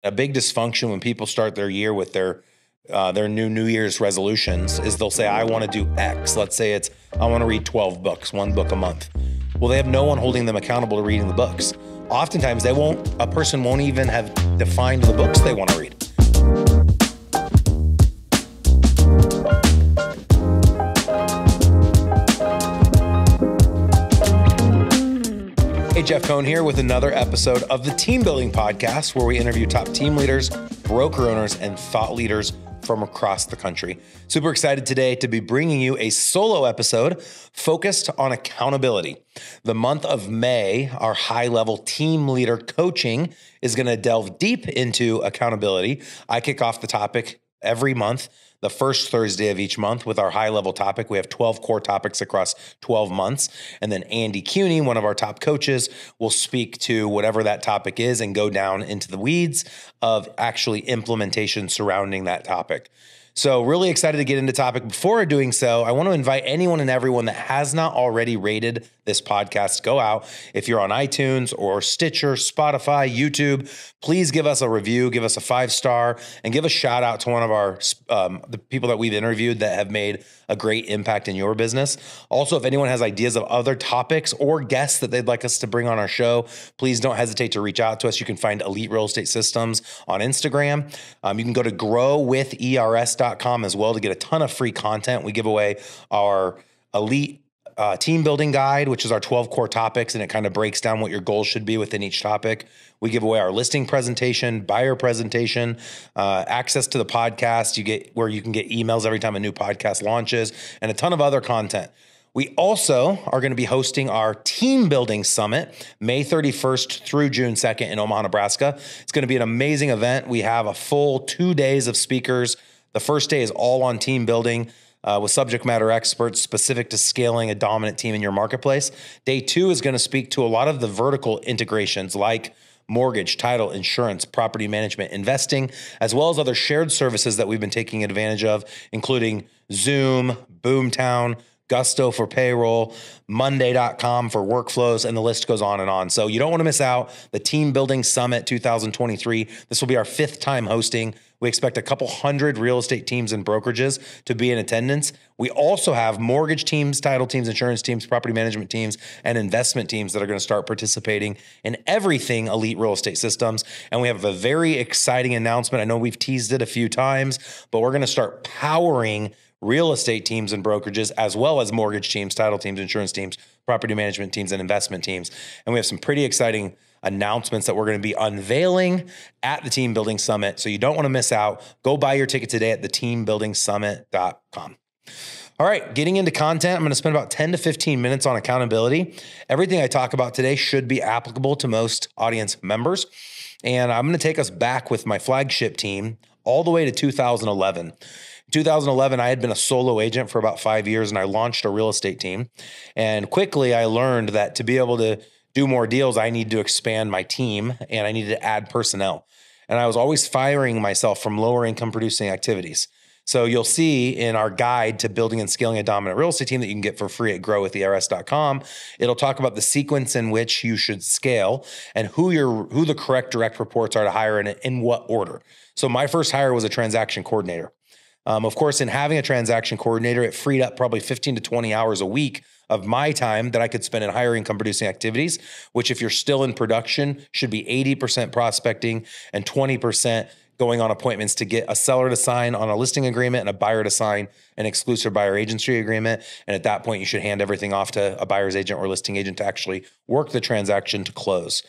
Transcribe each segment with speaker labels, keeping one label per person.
Speaker 1: A big dysfunction when people start their year with their New Year's resolutions is they'll say, I want to do X. Let's say it's, I want to read 12 books, one book a month. Well, they have no one holding them accountable to reading the books. Oftentimes a person won't even have defined the books they want to read. Hey, Jeff Cohn here with another episode of the Team Building Podcast, where we interview top team leaders, broker owners, and thought leaders from across the country. Super excited today to be bringing you a solo episode focused on accountability. The month of May, our high-level team leader coaching is going to delve deep into accountability. I kick off the topic every month, the first Thursday of each month, with our high-level topic. We have 12 core topics across 12 months. And then Andy Cuny, one of our top coaches, will speak to whatever that topic is and go down into the weeds of actually implementation surrounding that topic. So really excited to get into topic. Before doing so, I want to invite anyone and everyone that has not already rated this podcast, go out. If you're on iTunes or Stitcher, Spotify, YouTube, please give us a review, give us a 5-star, and give a shout out to one of our the people that we've interviewed that have made a great impact in your business. Also, if anyone has ideas of other topics or guests that they'd like us to bring on our show, please don't hesitate to reach out to us. You can find Elite Real Estate Systems on Instagram. You can go to growwithers.com as well to get a ton of free content. We give away our Elite team building guide, which is our 12 core topics, and it kind of breaks down what your goals should be within each topic. We give away our listing presentation, buyer presentation, access to the podcast where you can get emails every time a new podcast launches, and a ton of other content. We also are going to be hosting our team building summit May 31st through June 2nd in Omaha, Nebraska. It's going to be an amazing event. We have a full 2 days of speakers. The first day is all on team building, with subject matter experts specific to scaling a dominant team in your marketplace. Day 2 is going to speak to a lot of the vertical integrations like mortgage, title, insurance, property management, investing, as well as other shared services that we've been taking advantage of, including Zoom, Boomtown, Gusto for payroll, Monday.com for workflows, and the list goes on and on. So you don't want to miss out. The Team Building Summit 2023. This will be our 5th time hosting. We expect a couple hundred real estate teams and brokerages to be in attendance. We also have mortgage teams, title teams, insurance teams, property management teams, and investment teams that are going to start participating in everything Elite Real Estate Systems. And we have a very exciting announcement. I know we've teased it a few times, but we're going to start powering real estate teams and brokerages, as well as mortgage teams, title teams, insurance teams, property management teams, and investment teams. And we have some pretty exciting announcements that we're going to be unveiling at the Team Building Summit. So you don't want to miss out. Go buy your ticket today at theteambuildingsummit.com. All right, getting into content, I'm going to spend about 10 to 15 minutes on accountability. Everything I talk about today should be applicable to most audience members. And I'm going to take us back with my flagship team all the way to 2011. In 2011, I had been a solo agent for about 5 years, and I launched a real estate team. And quickly, I learned that to be able to do more deals, I need to expand my team, and I needed to add personnel. And I was always firing myself from lower income producing activities. So you'll see in our guide to building and scaling a dominant real estate team that you can get for free at growwithers.com, it'll talk about the sequence in which you should scale and who the correct direct reports are to hire and in what order. So my first hire was a transaction coordinator. Of course, in having a transaction coordinator, it freed up probably 15 to 20 hours a week of my time that I could spend in higher income producing activities, which if you're still in production should be 80% prospecting and 20% going on appointments to get a seller to sign on a listing agreement and a buyer to sign an exclusive buyer agency agreement. And at that point, you should hand everything off to a buyer's agent or listing agent to actually work the transaction to close.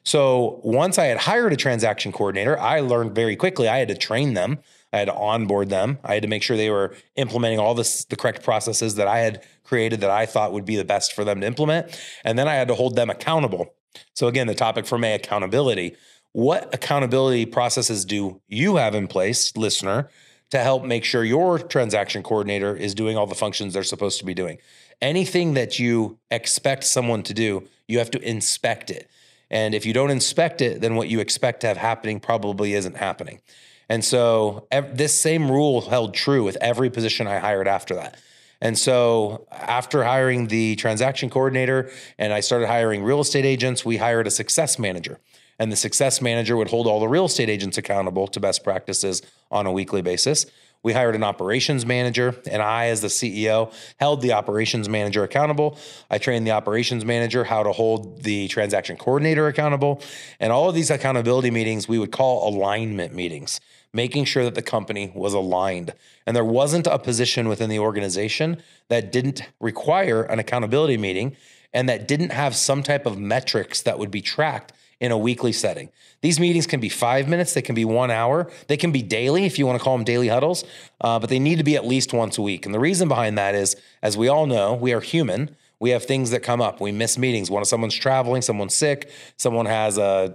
Speaker 1: So once I had hired a transaction coordinator, I learned very quickly I had to train them. I had to onboard them. I had to make sure they were implementing all the correct processes that I had created that I thought would be the best for them to implement. And then I had to hold them accountable. So again, the topic for May, accountability. What accountability processes do you have in place, listener, to help make sure your transaction coordinator is doing all the functions they're supposed to be doing? Anything that you expect someone to do, you have to inspect it. And if you don't inspect it, then what you expect to have happening probably isn't happening. And so this same rule held true with every position I hired after that. And so after hiring the transaction coordinator and I started hiring real estate agents, we hired a success manager. And the success manager would hold all the real estate agents accountable to best practices on a weekly basis. We hired an operations manager, and I, as the CEO, held the operations manager accountable. I trained the operations manager how to hold the transaction coordinator accountable. And all of these accountability meetings, we would call alignment meetings, making sure that the company was aligned. And there wasn't a position within the organization that didn't require an accountability meeting and that didn't have some type of metrics that would be tracked in a weekly setting. These meetings can be 5 minutes, they can be 1 hour, they can be daily if you want to call them daily huddles, but they need to be at least once a week. And the reason behind that is, as we all know, we are human. We have things that come up. We miss meetings. Someone's traveling, someone's sick, someone has a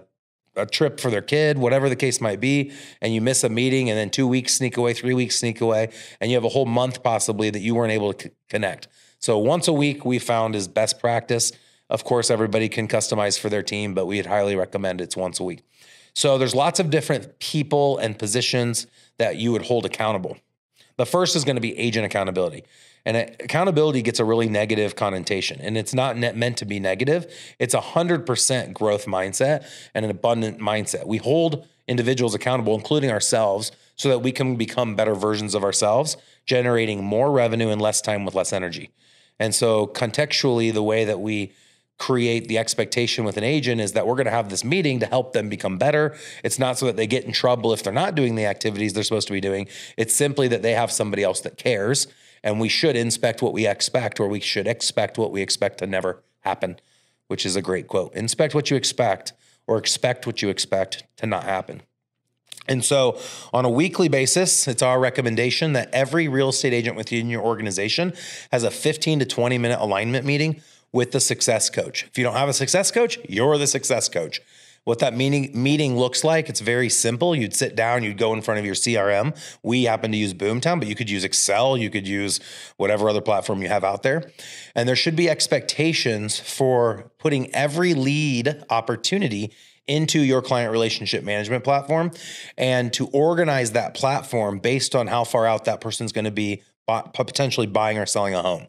Speaker 1: trip for their kid, whatever the case might be, and you miss a meeting, and then 2 weeks sneak away, 3 weeks sneak away, and you have a whole month possibly that you weren't able to connect. So once a week we found is best practice. Of course, everybody can customize for their team, but we'd highly recommend it's once a week. So there's lots of different people and positions that you would hold accountable. The first is going to be agent accountability. And accountability gets a really negative connotation, and it's not meant to be negative. It's 100% growth mindset and an abundant mindset. We hold individuals accountable, including ourselves, so that we can become better versions of ourselves, generating more revenue in less time with less energy. And so contextually, the way that we create the expectation with an agent is that we're going to have this meeting to help them become better. It's not so that they get in trouble if they're not doing the activities they're supposed to be doing. It's simply that they have somebody else that cares, and we should inspect what we expect, or we should expect what we expect to never happen, which is a great quote. Inspect what you expect, or expect what you expect to not happen. And so on a weekly basis, it's our recommendation that every real estate agent within your organization has a 15 to 20 minute alignment meeting with the success coach. If you don't have a success coach, you're the success coach. What that meeting looks like, it's very simple. You'd sit down, you'd go in front of your CRM. We happen to use Boomtown, but you could use Excel, you could use whatever other platform you have out there. And there should be expectations for putting every lead opportunity into your client relationship management platform, and to organize that platform based on how far out that person's going to be potentially buying or selling a home.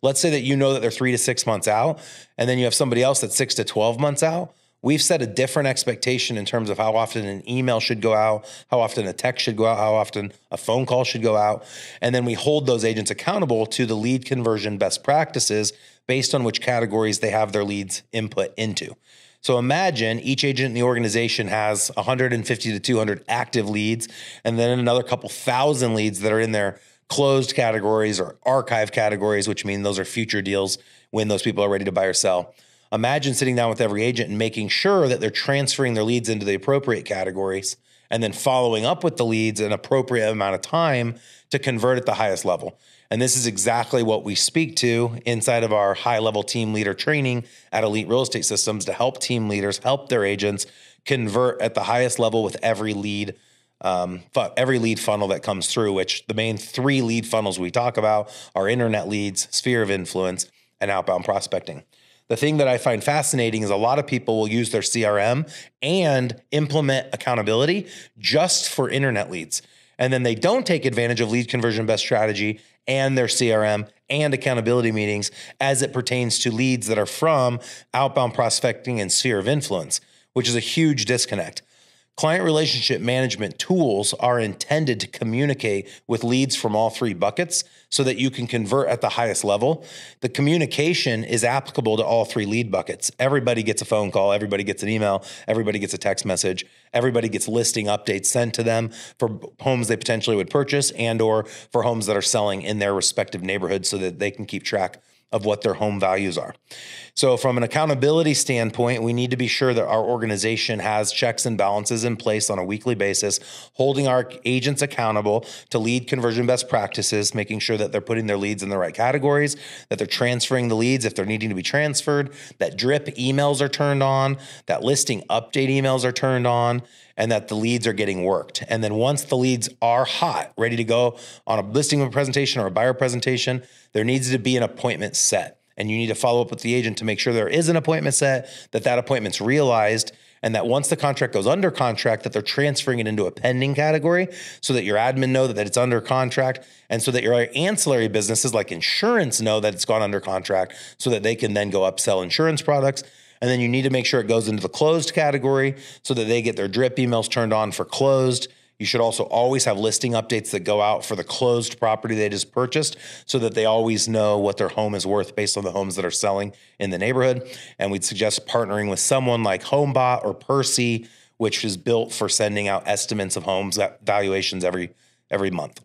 Speaker 1: Let's say that you know that they're 3 to 6 months out, and then you have somebody else that's 6 to 12 months out. We've set a different expectation in terms of how often an email should go out, how often a text should go out, how often a phone call should go out. And then we hold those agents accountable to the lead conversion best practices based on which categories they have their leads input into. So imagine each agent in the organization has 150 to 200 active leads, and then another couple thousand leads that are in their closed categories or archive categories, which mean those are future deals when those people are ready to buy or sell. Imagine sitting down with every agent and making sure that they're transferring their leads into the appropriate categories, and then following up with the leads an appropriate amount of time to convert at the highest level. And this is exactly what we speak to inside of our high-level team leader training at Elite Real Estate Systems, to help team leaders help their agents convert at the highest level with every lead funnel that comes through, which the main 3 lead funnels we talk about are internet leads, sphere of influence, and outbound prospecting. The thing that I find fascinating is a lot of people will use their CRM and implement accountability just for internet leads. And then they don't take advantage of lead conversion best strategy and their CRM and accountability meetings as it pertains to leads that are from outbound prospecting and sphere of influence, which is a huge disconnect. Client relationship management tools are intended to communicate with leads from all 3 buckets so that you can convert at the highest level. The communication is applicable to all 3 lead buckets. Everybody gets a phone call, everybody gets an email, everybody gets a text message, everybody gets listing updates sent to them for homes they potentially would purchase and or for homes that are selling in their respective neighborhoods so that they can keep track of what their home values are. So from an accountability standpoint, we need to be sure that our organization has checks and balances in place on a weekly basis, holding our agents accountable to lead conversion best practices, making sure that they're putting their leads in the right categories, that they're transferring the leads if they're needing to be transferred, that drip emails are turned on, that listing update emails are turned on, and that the leads are getting worked. And then once the leads are hot, ready to go on a listing presentation or a buyer presentation, there needs to be an appointment set. And you need to follow up with the agent to make sure there is an appointment set, that appointment's realized, and that once the contract goes under contract, that they're transferring it into a pending category so that your admin know that it's under contract, and so that your ancillary businesses like insurance know that it's gone under contract so that they can then go upsell insurance products. And then you need to make sure it goes into the closed category so that they get their drip emails turned on for closed. You should also always have listing updates that go out for the closed property they just purchased so that they always know what their home is worth based on the homes that are selling in the neighborhood. And we'd suggest partnering with someone like HomeBot or Percy, which is built for sending out estimates of homes valuations every month.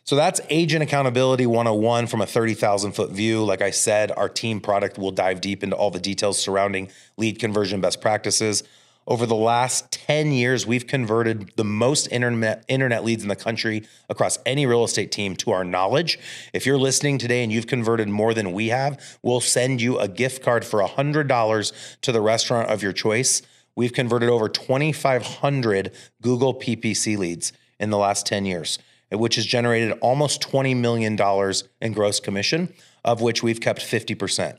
Speaker 1: So that's Agent Accountability 101 from a 30,000 foot view. Like I said, our team product will dive deep into all the details surrounding lead conversion best practices. Over the last 10 years, we've converted the most internet leads in the country across any real estate team to our knowledge. If you're listening today and you've converted more than we have, we'll send you a gift card for $100 to the restaurant of your choice. We've converted over 2,500 Google PPC leads in the last 10 years, which has generated almost $20 million in gross commission, of which we've kept 50%.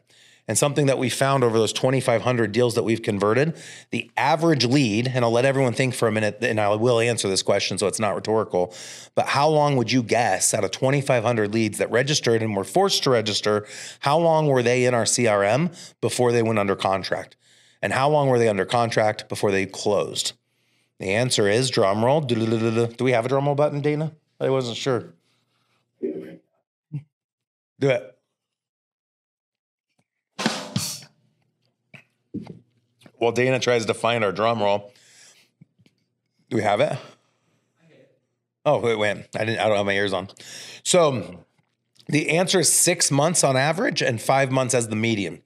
Speaker 1: And something that we found over those 2,500 deals that we've converted, the average lead, and I'll let everyone think for a minute, and I will answer this question so it's not rhetorical, but how long would you guess out of 2,500 leads that registered and were forced to register, how long were they in our CRM before they went under contract? And how long were they under contract before they closed? The answer is, drum roll. Do we have a drum roll button, Dana? I wasn't sure. Do it. While Dana tries to find our drum roll, do we have it? Oh, wait. I don't have my ears on. So the answer is 6 months on average and 5 months as the median.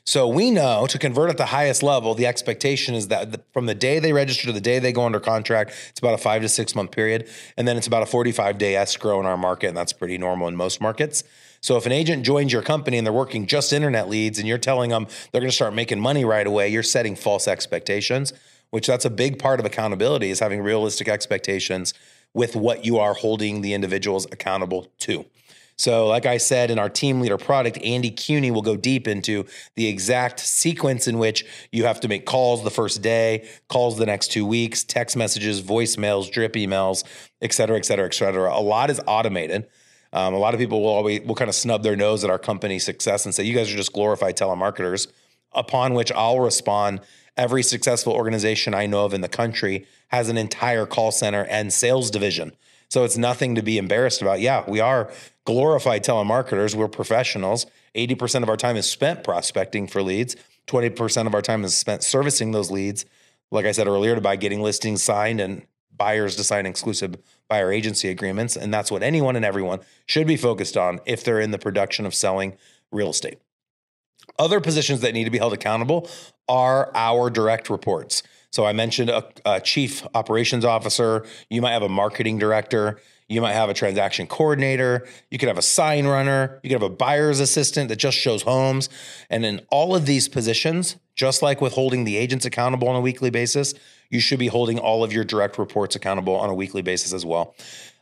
Speaker 1: So we know to convert at the highest level, the expectation is that from the day they register to the day they go under contract, it's about a 5 to 6 month period. And then it's about a 45-day escrow in our market, and that's pretty normal in most markets. So if an agent joins your company and they're working just internet leads and you're telling them they're going to start making money right away, you're setting false expectations, which that's a big part of accountability, is having realistic expectations with what you are holding the individuals accountable to. So like I said, in our team leader product, Andy Cuny will go deep into the exact sequence in which you have to make calls the first day, calls the next 2 weeks, text messages, voicemails, drip emails, et cetera, et cetera, et cetera. A lot is automated. A lot of people will kind of snub their nose at our company's success and say, you guys are just glorified telemarketers, upon which I'll respond, every successful organization I know of in the country has an entire call center and sales division. So it's nothing to be embarrassed about. Yeah, we are glorified telemarketers. We're professionals. 80% of our time is spent prospecting for leads. 20% of our time is spent servicing those leads. Like I said earlier, by getting listings signed and buyers to sign exclusive buyer agency agreements. And that's what anyone and everyone should be focused on if they're in the production of selling real estate. Other positions that need to be held accountable are our direct reports. So I mentioned a chief operations officer. You might have a marketing director. You might have a transaction coordinator. You could have a sign runner. You could have a buyer's assistant that just shows homes. And in all of these positions, just like with holding the agents accountable on a weekly basis, you should be holding all of your direct reports accountable on a weekly basis as well.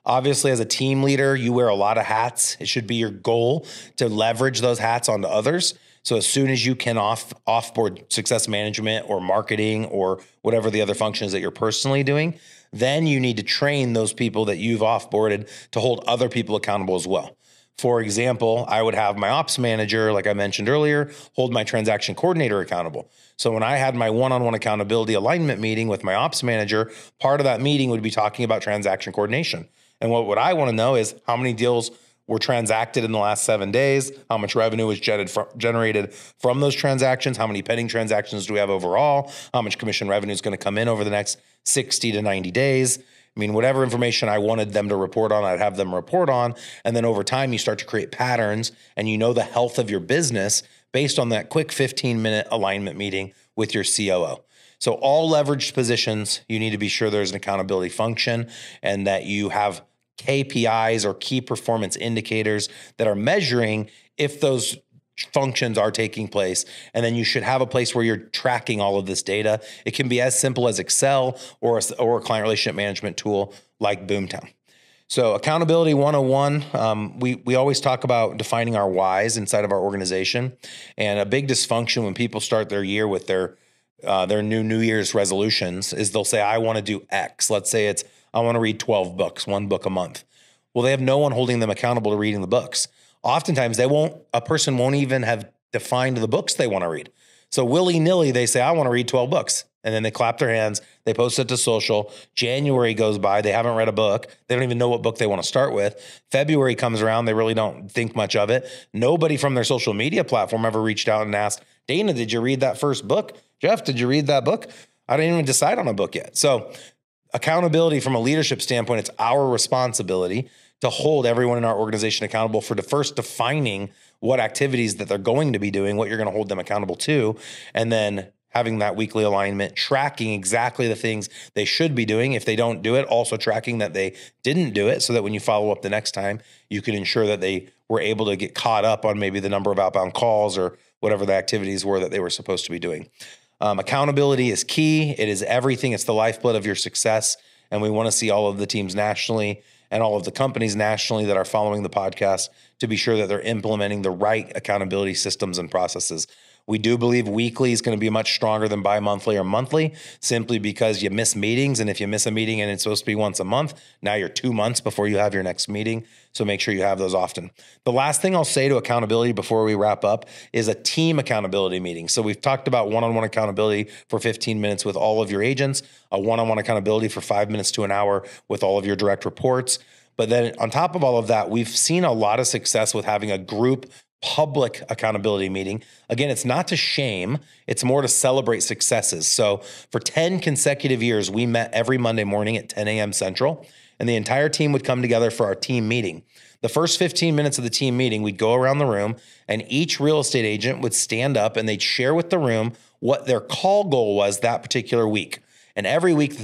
Speaker 1: Obviously, as a team leader, you wear a lot of hats. It should be your goal to leverage those hats onto others. So as soon as you can offboard success management or marketing or whatever the other functions that you're personally doing, then you need to train those people that you've offboarded to hold other people accountable as well. For example, I would have my ops manager, like I mentioned earlier, hold my transaction coordinator accountable. So when I had my one-on-one accountability alignment meeting with my ops manager, part of that meeting would be talking about transaction coordination. And what I want to know is how many deals were transacted in the last 7 days, how much revenue was generated from those transactions, how many pending transactions do we have overall, how much commission revenue is going to come in over the next 60 to 90 days. I mean, whatever information I wanted them to report on, I'd have them report on. And then over time, you start to create patterns and you know the health of your business based on that quick 15-minute alignment meeting with your COO. So all leveraged positions, you need to be sure there's an accountability function and that you have KPIs or key performance indicators that are measuring if those functions are taking place. And then you should have a place where you're tracking all of this data. It can be as simple as Excel or a client relationship management tool like Boomtown. So accountability 101, we always talk about defining our whys inside of our organization. And a big dysfunction when people start their year with their New Year's resolutions is they'll say, I want to do X. Let's say it's, I want to read 12 books, 1 book a month. Well, they have no one holding them accountable to reading the books. Oftentimes a person won't even have defined the books they want to read. So willy-nilly, they say, I want to read 12 books. And then they clap their hands. They post it to social. January goes by. They haven't read a book. They don't even know what book they want to start with. February comes around. They really don't think much of it. Nobody from their social media platform ever reached out and asked, Dana, did you read that first book? Jeff, did you read that book? I didn't even decide on a book yet. So accountability from a leadership standpoint, it's our responsibility to hold everyone in our organization accountable for the first defining what activities that they're going to be doing, what you're going to hold them accountable to, and then having that weekly alignment, tracking exactly the things they should be doing. If they don't do it, also tracking that they didn't do it so that when you follow up the next time, you can ensure that they were able to get caught up on maybe the number of outbound calls or whatever the activities were that they were supposed to be doing. Accountability is key. It is everything. It's the lifeblood of your success. And we want to see all of the teams nationally and all of the companies nationally that are following the podcast to be sure that they're implementing the right accountability systems and processes. We do believe weekly is going to be much stronger than bi-monthly or monthly, simply because you miss meetings. And if you miss a meeting and it's supposed to be once a month, now you're 2 months before you have your next meeting. So make sure you have those often. The last thing I'll say to accountability before we wrap up is a team accountability meeting. So we've talked about one-on-one accountability for 15 minutes with all of your agents, a one-on-one accountability for 5 minutes to an hour with all of your direct reports. But then on top of all of that, we've seen a lot of success with having a group public accountability meeting. Again, it's not to shame, it's more to celebrate successes. So for 10 consecutive years, we met every Monday morning at 10 a.m. Central, and the entire team would come together for our team meeting. The first 15 minutes of the team meeting, we'd go around the room, and each real estate agent would stand up and they'd share with the room what their call goal was that particular week. And every week,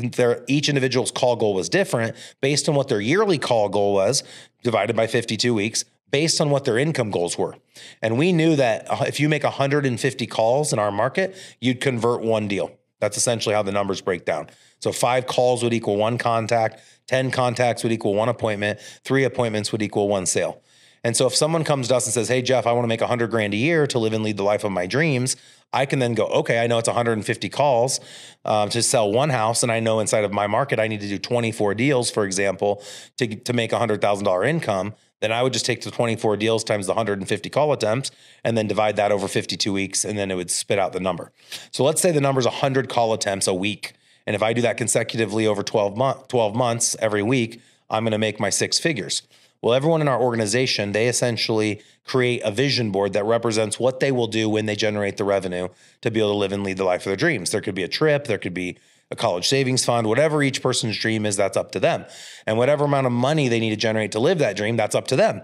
Speaker 1: each individual's call goal was different based on what their yearly call goal was, divided by 52 weeks, based on what their income goals were. And we knew that if you make 150 calls in our market, you'd convert one deal. That's essentially how the numbers break down. So 5 calls would equal 1 contact, 10 contacts would equal 1 appointment, 3 appointments would equul 1 sale. And so if someone comes to us and says, hey, Jeff, I want to make 100 grand a year to live and lead the life of my dreams, I can then go, okay, I know it's 150 calls to sell 1 house. And I know inside of my market, I need to do 24 deals, for example, to make $100,000 income. Then I would just take the 24 deals times the 150 call attempts and then divide that over 52 weeks. And then it would spit out the number. So let's say the number is 100 call attempts a week. And if I do that consecutively over 12 months every week, I'm going to make my 6 figures. Well, everyone in our organization, they essentially create a vision board that represents what they will do when they generate the revenue to be able to live and lead the life of their dreams. There could be a trip, there could be a college savings fund, whatever each person's dream is, that's up to them. And whatever amount of money they need to generate to live that dream, that's up to them.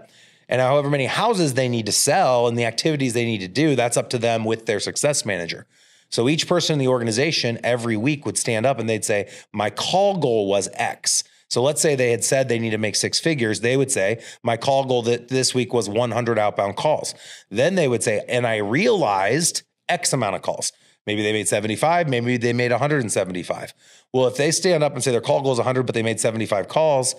Speaker 1: And however many houses they need to sell and the activities they need to do, that's up to them with their success manager. So each person in the organization every week would stand up and they'd say, my call goal was X. So let's say they had said they need to make 6 figures. They would say, my call goal this week was 100 outbound calls. Then they would say, and I realized X amount of calls. Maybe they made 75, maybe they made 175. Well, if they stand up and say their call goal is 100, but they made 75 calls,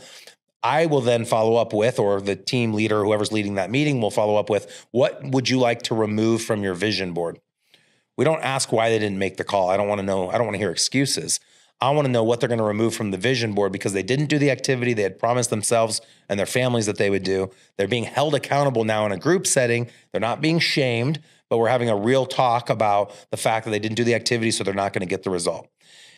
Speaker 1: I will then follow up with, or the team leader, whoever's leading that meeting will follow up with, what would you like to remove from your vision board? We don't ask why they didn't make the call. I don't want to know. I don't want to hear excuses. I want to know what they're going to remove from the vision board because they didn't do the activity they had promised themselves and their families that they would do. They're being held accountable now in a group setting. They're not being shamed, but we're having a real talk about the fact that they didn't do the activity, so they're not going to get the result.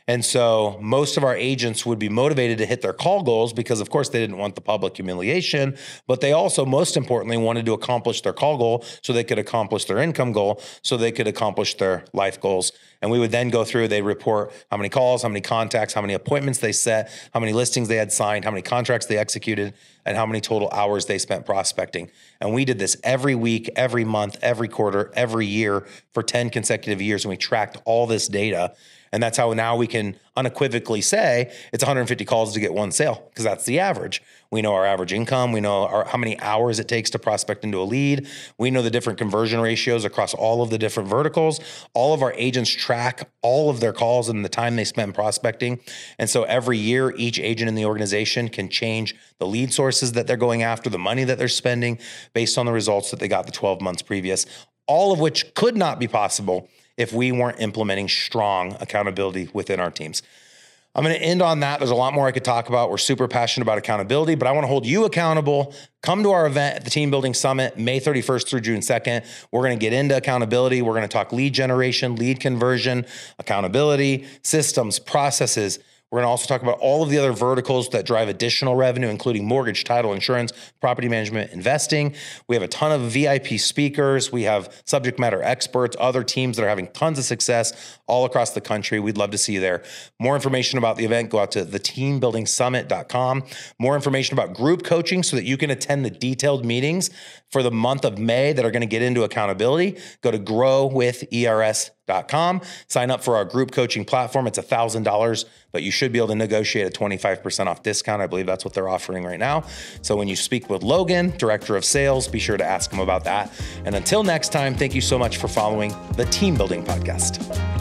Speaker 1: And so most of our agents would be motivated to hit their call goals because, of course, they didn't want the public humiliation, but they also, most importantly, wanted to accomplish their call goal so they could accomplish their income goal, so they could accomplish their life goals. And we would then go through, they'd report how many calls, how many contacts, how many appointments they set, how many listings they had signed, how many contracts they executed, and how many total hours they spent prospecting. And we did this every week, every month, every quarter, every year for 10 consecutive years. And we tracked all this data. And that's how now we can unequivocally say it's 150 calls to get 1 sale because that's the average. We know our average income. We know how many hours it takes to prospect into a lead. We know the different conversion ratios across all of the different verticals. All of our agents track all of their calls and the time they spend prospecting. And so every year, each agent in the organization can change the lead sources that they're going after, the money that they're spending based on the results that they got the 12 months previous, all of which could not be possible if we weren't implementing strong accountability within our teams. I'm going to end on that. There's a lot more I could talk about. We're super passionate about accountability, but I want to hold you accountable. Come to our event at the Team Building Summit, May 31st through June 2nd. We're going to get into accountability. We're going to talk lead generation, lead conversion, accountability, systems, processes. We're going to also talk about all of the other verticals that drive additional revenue, including mortgage, title, insurance, property management, investing. We have a ton of VIP speakers. We have subject matter experts, other teams that are having tons of success all across the country. We'd love to see you there. More information about the event, go out to theteambuildingsummit.com. More information about group coaching so that you can attend the detailed meetings for the month of May that are going to get into accountability. Go to growwithers.com. Sign up for our group coaching platform. It's $1,000, but you should be able to negotiate a 25% off discount. I believe that's what they're offering right now. So when you speak with Logan, Director of Sales, be sure to ask him about that. And until next time, thank you so much for following the Team Building Podcast.